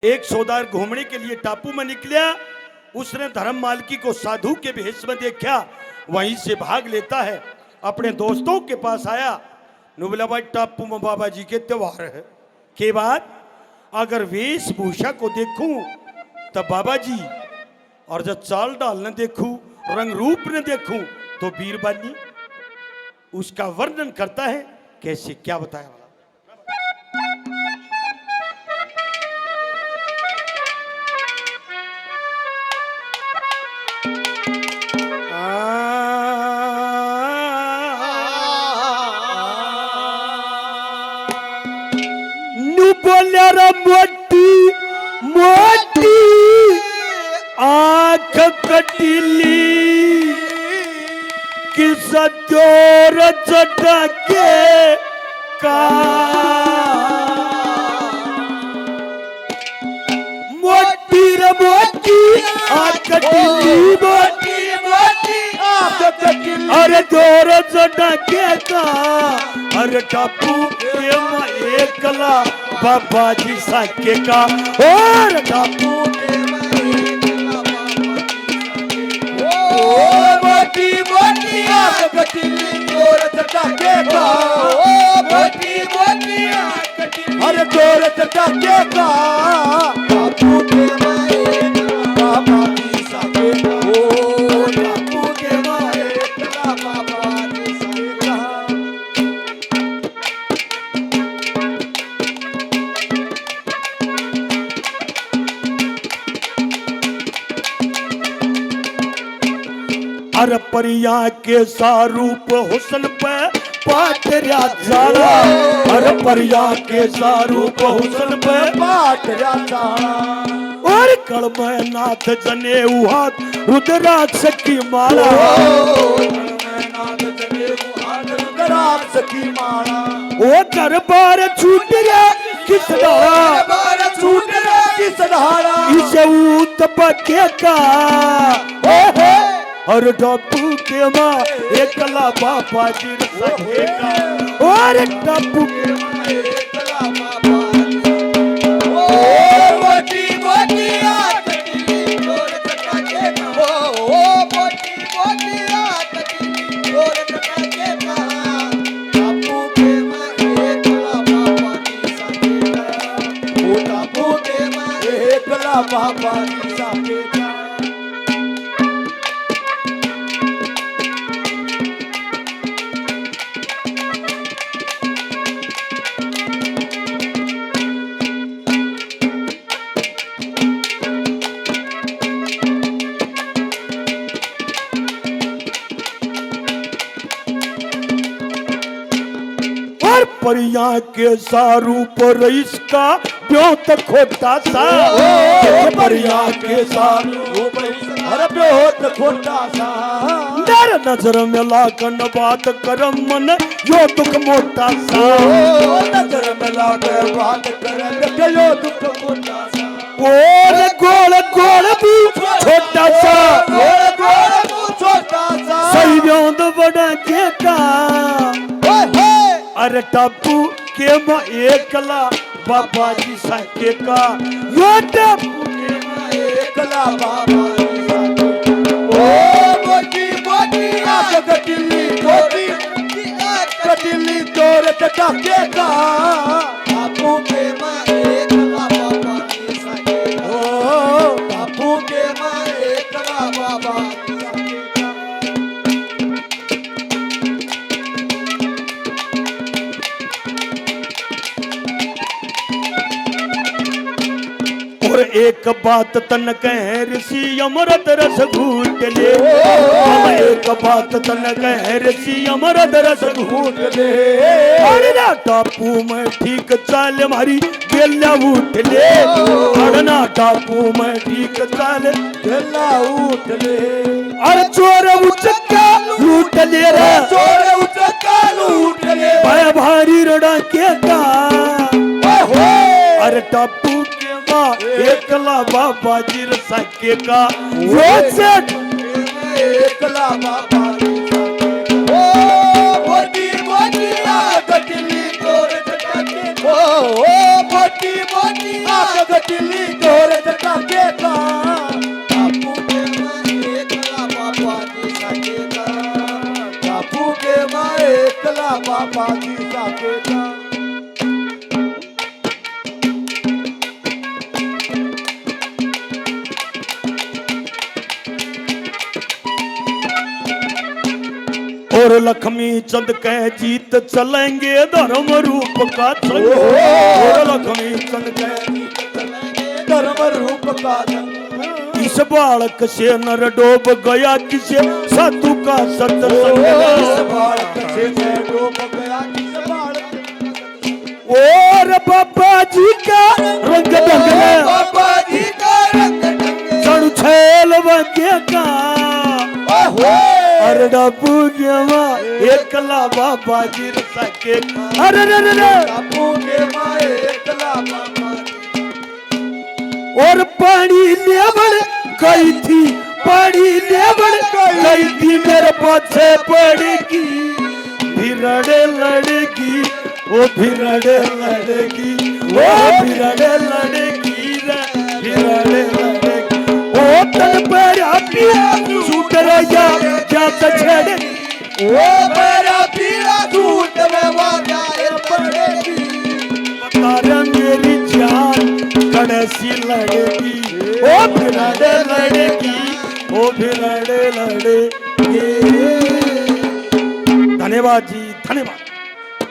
एक सौदार घूमने के लिए टापू में निकला। उसने धर्म मालकी को साधु के भेष में देखा, वहीं से भाग लेता है। अपने दोस्तों के पास आया, नु बोला भाई टापू में बाबा जी के त्योहार है के बाद अगर वेशभूषा को देखूं तब बाबा जी, और जब चाल डाल न देखूं रंग रूप न देखूं तो बीरबानी। उसका वर्णन करता है, कैसे क्या बताया वाला। बोल्या मोटी मोटी आंख कटीली कि सत्योर चटके का मोटी रे मोटी आंख कटीली मोटी मोटी आंख कटीली अरे जोर चटके का अरे टापू एकला बाबा जी साके का और टापू मोटी मोटी आंख कटीली जोर चटाके का मोटी मोटी आंख कटीली अरे जोर चटाके का टापू के माए बाबा जी साके ओ टापू के माए बाबा जी साके अरे परिया के सारूप हुस्न पे पाटरिया जाना अरे परिया के सारूप हुस्न पे पाटरिया जाना और कलम नाथ जने हाथ रुद्राक्ष की माला रुद्राक्ष की माला वो दरबार छूट गया किस धारा छूट गया किस धारा इसे ऊत पके का और टापू के माँ एकला बाबा जी सके का और टापू के माँ एकला बाबा ओ मोटी मोटी आंख कटीली जोर चटाके का ओ मोटी मोटी आंख कटीली जोर चटाके का टापू के माँ एकला बाबा जी सके का ओ टापू के माँ एकला बाबा जी सके का। परिया के सारूप रईस का ब्योत खोटा सा परिया के सारूप अरे ब्योत खोटा सा मेरे नजर में लाकर बात करम मन यो दुख मोटा सा नजर में लाकर बात कर यो दुख मोटा सा और गोल गोल भी छोटा सा गोल गोल छोटा सा सही ब्योत बड़ा के का अरे टापू के माँ एकला बाबा जी साके का यो टापू के माँ एकला बाबा जी साके ओ मोटी मोटी आंख कटीली मोटी आंख कटीली जोर चटाके का टापू के माँ एकला बाबा जी साके ओ टापू के माँ एकला बाबा जी साके और एक बात तन कह ऋषि अमृत रस घूट ले एक बात तन कह ऋषि अमृत रस घूट ले अड़ना टापू में ठीक चाल मारी बेला उठ ले अड़ना टापू में ठीक चाल बेला उठ ले अरे चोर उचक्का लूट ले रे चोर उचक्का लूट ले भाई भारी रड़ा के का अरे टापू एकला बाबा जी सके का वो एकला बाबा जी ओ मोटी मोटी आंख कटीली जोर चटाके ओ मोटी मोटी आग गटिली ढोल चटाके का बापू के माए एकला बाबा जी साकेता बापू के माए एकला बाबा जी साकेता और लक्ष्मी चंद के जीत चलेंगे धर्म रूप का संग और लक्ष्मी चंद के जीत चलेंगे धर्म रूप का संग इस बालक से नर डूब गया किसे साधु का सत्संग इस बालक से नर डूब गया किस बालक और बाबा जी का रंग ढंग बाबा जी का रंग ढंग चढ़ छेल बगे का अरे डब्बू के माँ एकला बाबा जी सके अरे रे रे रे बापू के माए एकला बाबा जी और पानी लेवल गई थी पानी लेवल गई थी मेरे पाछे पड़ेगी भिरड़े लड़ेगी ओ भिरड़े लड़ेगी ओ भिरड़े लड़ेगी रे भिरड़े लड़ेगी ओ तन पर आती सूट रया क्या छेड़े ओ मेरा पीला सूट में वाजाए पड़ेगी तारा मेरी जान कड़सी लड़ेगी ओ भिरड़े लड़ेगी ओ भिरड़े लड़ेगी। धन्यवाद जी धन्यवाद।